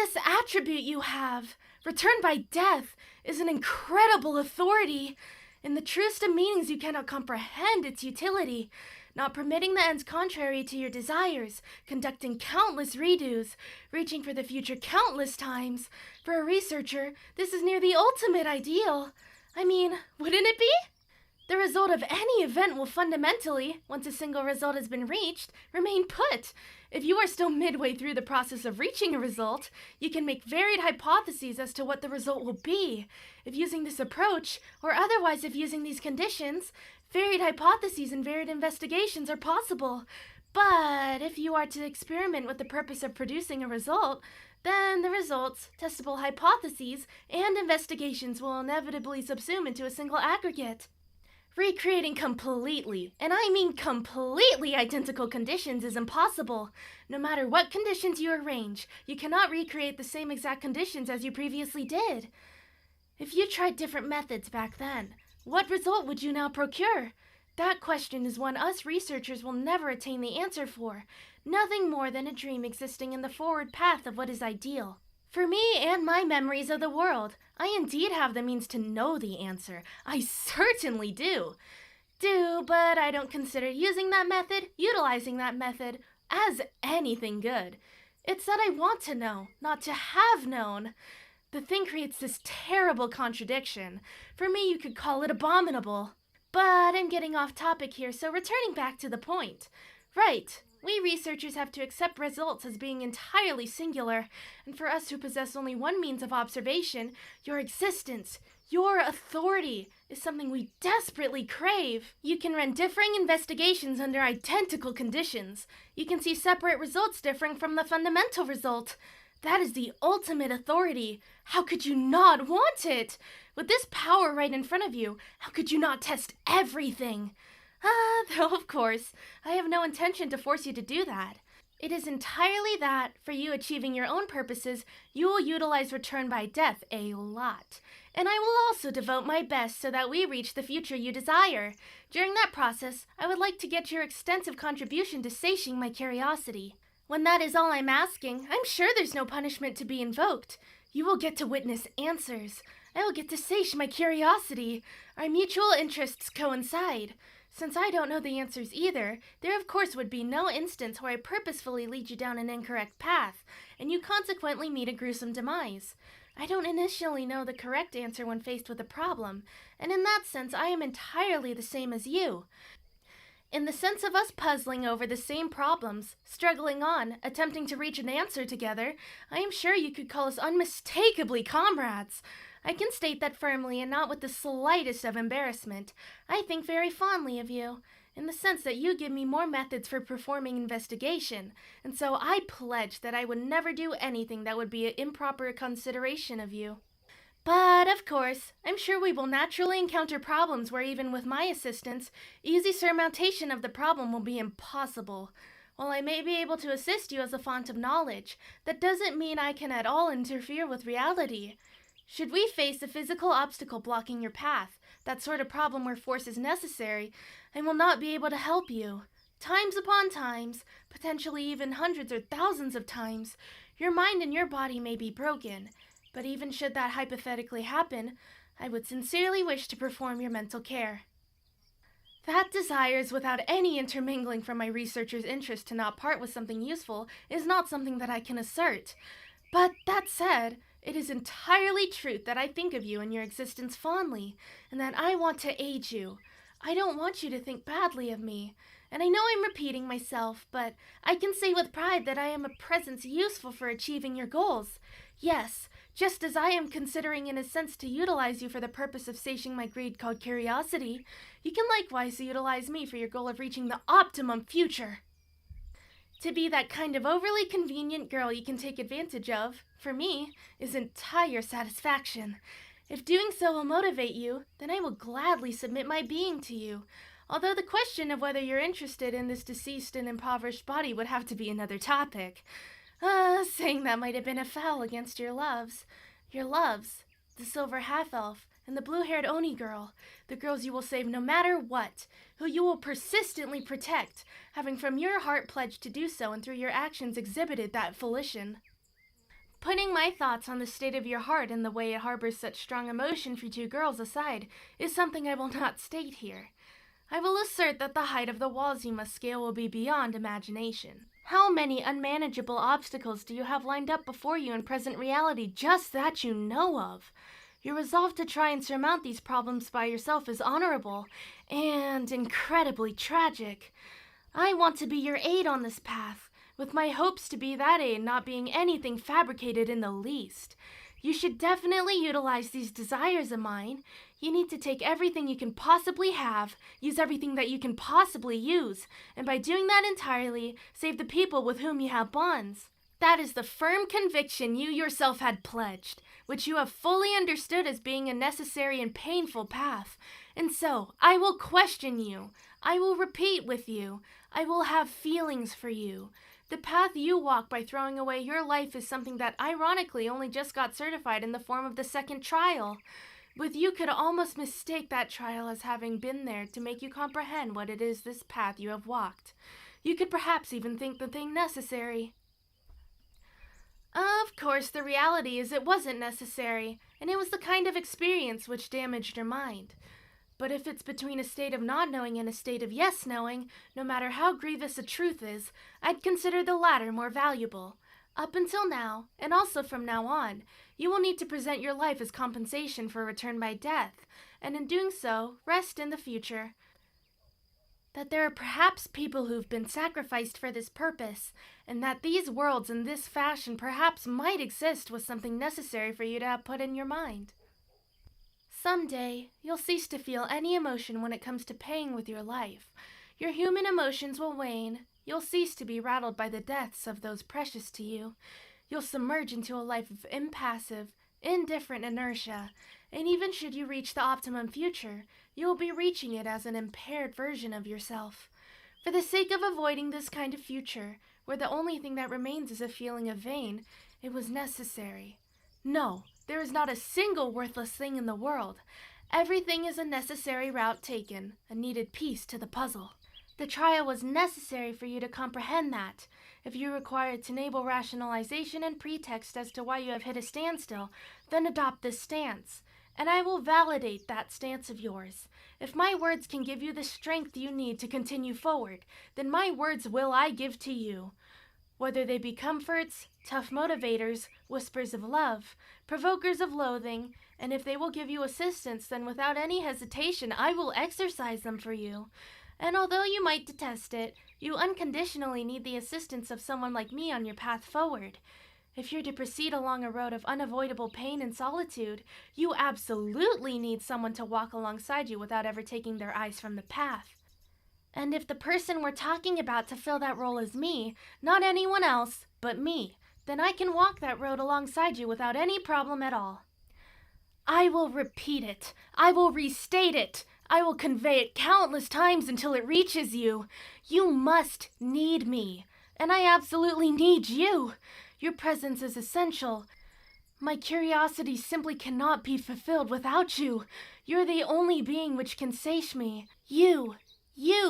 this attribute you have, returned by death, is an incredible authority. In the truest of meanings, you cannot comprehend its utility, not permitting the ends contrary to your desires, conducting countless redos, reaching for the future countless times. For a researcher, this is near the ultimate ideal. I mean, wouldn't it be? The result of any event will fundamentally, once a single result has been reached, remain put. If you are still midway through the process of reaching a result, you can make varied hypotheses as to what the result will be. If using this approach, or otherwise if using these conditions, varied hypotheses and varied investigations are possible. But if you are to experiment with the purpose of producing a result, then the results, testable hypotheses, and investigations will inevitably subsume into a single aggregate. Recreating completely, and I mean completely identical conditions is impossible. No matter what conditions you arrange, you cannot recreate the same exact conditions as you previously did. If you tried different methods back then, what result would you now procure? That question is one us researchers will never attain the answer for. Nothing more than a dream existing in the forward path of what is ideal. For me and my memories of the world, I indeed have the means to know the answer. I certainly do. But I don't consider using that method, utilizing that method, as anything good. It's that I want to know, not to have known. The thing creates this terrible contradiction. For me, you could call it abominable. But I'm getting off topic here, so returning back to the point. Right. We researchers have to accept results as being entirely singular, and for us who possess only one means of observation, your existence, your authority, is something we desperately crave. You can run differing investigations under identical conditions. You can see separate results differing from the fundamental result. That is the ultimate authority. How could you not want it? With this power right in front of you, how could you not test everything? Though of course, I have no intention to force you to do that. It is entirely that, for you achieving your own purposes, you will utilize return by death a lot. And I will also devote my best so that we reach the future you desire. During that process, I would like to get your extensive contribution to satiating my curiosity. When that is all I'm asking, I'm sure there's no punishment to be invoked. You will get to witness answers. I will get to satiate my curiosity. Our mutual interests coincide. Since I don't know the answers either, there of course would be no instance where I purposefully lead you down an incorrect path, and you consequently meet a gruesome demise. I don't initially know the correct answer when faced with a problem, and in that sense I am entirely the same as you. In the sense of us puzzling over the same problems, struggling on, attempting to reach an answer together, I am sure you could call us unmistakably comrades. I can state that firmly and not with the slightest of embarrassment. I think very fondly of you, in the sense that you give me more methods for performing investigation, and so I pledge that I would never do anything that would be an improper consideration of you. But, of course, I'm sure we will naturally encounter problems where even with my assistance, easy surmountation of the problem will be impossible. While I may be able to assist you as a font of knowledge, that doesn't mean I can at all interfere with reality. Should we face a physical obstacle blocking your path, that sort of problem where force is necessary, I will not be able to help you. Times upon times, potentially even hundreds or thousands of times, your mind and your body may be broken, but even should that hypothetically happen, I would sincerely wish to perform your mental care. That desire is without any intermingling from my researcher's interest to not part with something useful is not something that I can assert. But that said, it is entirely truth that I think of you and your existence fondly, and that I want to aid you. I don't want you to think badly of me, and I know I'm repeating myself, but I can say with pride that I am a presence useful for achieving your goals. Yes, just as I am considering in a sense to utilize you for the purpose of satiating my greed called curiosity, you can likewise utilize me for your goal of reaching the optimum future. To be that kind of overly convenient girl you can take advantage of, for me, is entire satisfaction. If doing so will motivate you, then I will gladly submit my being to you, although the question of whether you're interested in this deceased and impoverished body would have to be another topic. Saying that might have been a foul against your loves. Your loves, the silver half-elf, and the blue-haired Oni girl, the girls you will save no matter what, who you will persistently protect, having from your heart pledged to do so and through your actions exhibited that volition. Putting my thoughts on the state of your heart and the way it harbors such strong emotion for two girls aside is something I will not state here. I will assert that the height of the walls you must scale will be beyond imagination. How many unmanageable obstacles do you have lined up before you in present reality just that you know of? Your resolve to try and surmount these problems by yourself is honorable and incredibly tragic. I want to be your aid on this path, with my hopes to be that aid not being anything fabricated in the least. You should definitely utilize these desires of mine. You need to take everything you can possibly have, use everything that you can possibly use, and by doing that entirely, save the people with whom you have bonds. That is the firm conviction you yourself had pledged, which you have fully understood as being a necessary and painful path. And so, I will question you. I will repeat with you. I will have feelings for you. The path you walk by throwing away your life is something that ironically only just got certified in the form of the second trial. With you could almost mistake that trial as having been there to make you comprehend what it is this path you have walked. You could perhaps even think the thing necessary. Of course, the reality is it wasn't necessary, and it was the kind of experience which damaged your mind. But if it's between a state of not knowing and a state of yes knowing, no matter how grievous a truth is, I'd consider the latter more valuable. Up until now, and also from now on, you will need to present your life as compensation for return by death, and in doing so, rest in the future that there are perhaps people who've been sacrificed for this purpose, and that these worlds in this fashion perhaps might exist was something necessary for you to have put in your mind. Someday, you'll cease to feel any emotion when it comes to paying with your life. Your human emotions will wane. You'll cease to be rattled by the deaths of those precious to you. You'll submerge into a life of impassive, indifferent inertia, and even should you reach the optimum future, you will be reaching it as an impaired version of yourself. For the sake of avoiding this kind of future, where the only thing that remains is a feeling of vain, it was necessary. No, there is not a single worthless thing in the world. Everything is a necessary route taken, a needed piece to the puzzle. The trial was necessary for you to comprehend that. If you require to enable rationalization and pretext as to why you have hit a standstill, then adopt this stance, and I will validate that stance of yours. If my words can give you the strength you need to continue forward, then my words will I give to you. Whether they be comforts, tough motivators, whispers of love, provokers of loathing, and if they will give you assistance, then without any hesitation I will exercise them for you. And although you might detest it, you unconditionally need the assistance of someone like me on your path forward. If you're to proceed along a road of unavoidable pain and solitude, you absolutely need someone to walk alongside you without ever taking their eyes from the path. And if the person we're talking about to fill that role is me, not anyone else, but me, then I can walk that road alongside you without any problem at all. I will repeat it. I will restate it. I will convey it countless times until it reaches you. You must need me, and I absolutely need you. Your presence is essential. My curiosity simply cannot be fulfilled without you. You're the only being which can satiate me. You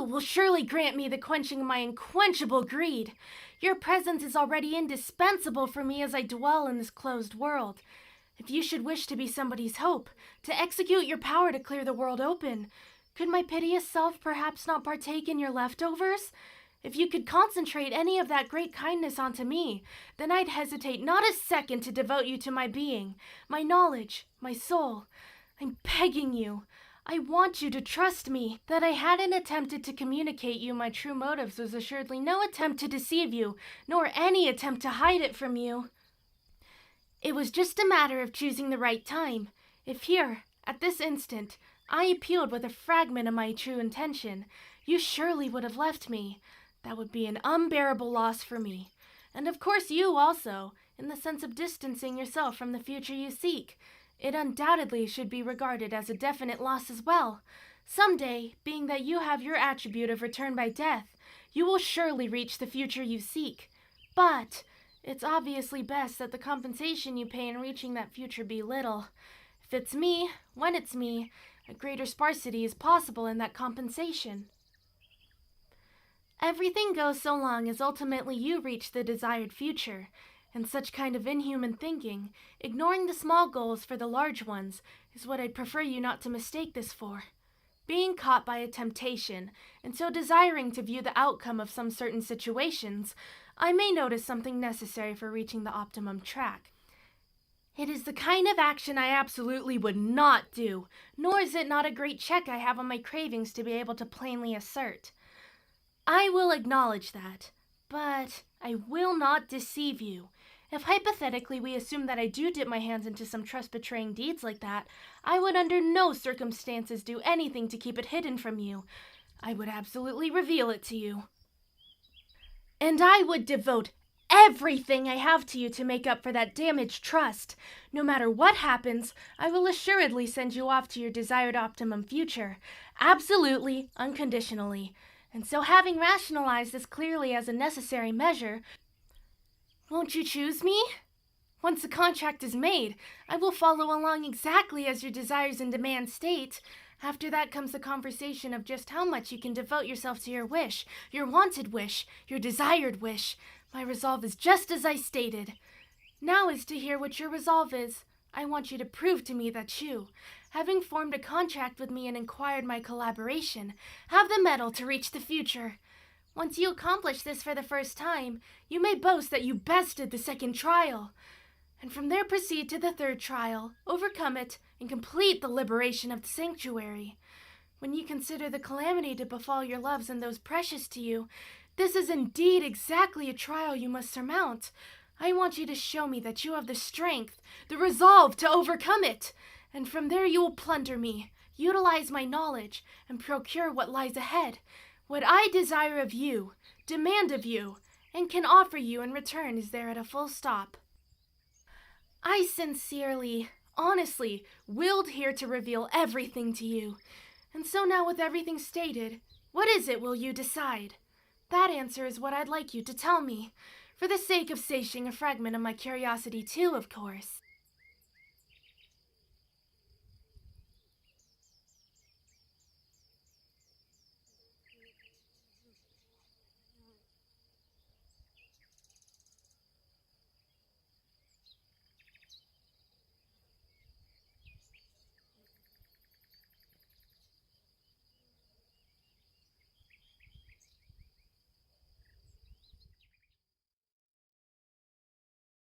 will surely grant me the quenching of my unquenchable greed. Your presence is already indispensable for me as I dwell in this closed world. If you should wish to be somebody's hope, to execute your power to clear the world open, could my piteous self perhaps not partake in your leftovers? If you could concentrate any of that great kindness onto me, then I'd hesitate not a second to devote you to my being, my knowledge, my soul. I'm begging you. I want you to trust me. That I hadn't attempted to communicate you my true motives was assuredly no attempt to deceive you, nor any attempt to hide it from you. It was just a matter of choosing the right time. If here, at this instant, I appealed with a fragment of my true intention, you surely would have left me. That would be an unbearable loss for me. And of course you also, in the sense of distancing yourself from the future you seek. It undoubtedly should be regarded as a definite loss as well. Someday, being that you have your attribute of return by death, you will surely reach the future you seek. But it's obviously best that the compensation you pay in reaching that future be little. If it's me, when it's me, a greater sparsity is possible in that compensation. Everything goes so long as ultimately you reach the desired future. And such kind of inhuman thinking, ignoring the small goals for the large ones, is what I'd prefer you not to mistake this for. Being caught by a temptation, and so desiring to view the outcome of some certain situations, I may notice something necessary for reaching the optimum track. It is the kind of action I absolutely would not do, nor is it not a great check I have on my cravings to be able to plainly assert. I will acknowledge that, but I will not deceive you. If hypothetically we assume that I do dip my hands into some trust-betraying deeds like that, I would under no circumstances do anything to keep it hidden from you. I would absolutely reveal it to you. And I would devote everything I have to you to make up for that damaged trust. No matter what happens, I will assuredly send you off to your desired optimum future. Absolutely, unconditionally. And so having rationalized this clearly as a necessary measure, won't you choose me? Once the contract is made, I will follow along exactly as your desires and demands state. After that comes the conversation of just how much you can devote yourself to your wish, your wanted wish, your desired wish. My resolve is just as I stated. Now is to hear what your resolve is. I want you to prove to me that you, having formed a contract with me and inquired my collaboration, have the mettle to reach the future. Once you accomplish this for the first time, you may boast that you bested the second trial. And from there proceed to the third trial, overcome it, and complete the liberation of the sanctuary. When you consider the calamity to befall your loves and those precious to you, this is indeed exactly a trial you must surmount. I want you to show me that you have the strength, the resolve to overcome it. And from there you will plunder me, utilize my knowledge, and procure what lies ahead. What I desire of you, demand of you, and can offer you in return is there at a full stop. I sincerely, honestly, willed here to reveal everything to you. And so now with everything stated, what is it will you decide? That answer is what I'd like you to tell me, for the sake of satiating a fragment of my curiosity too, of course.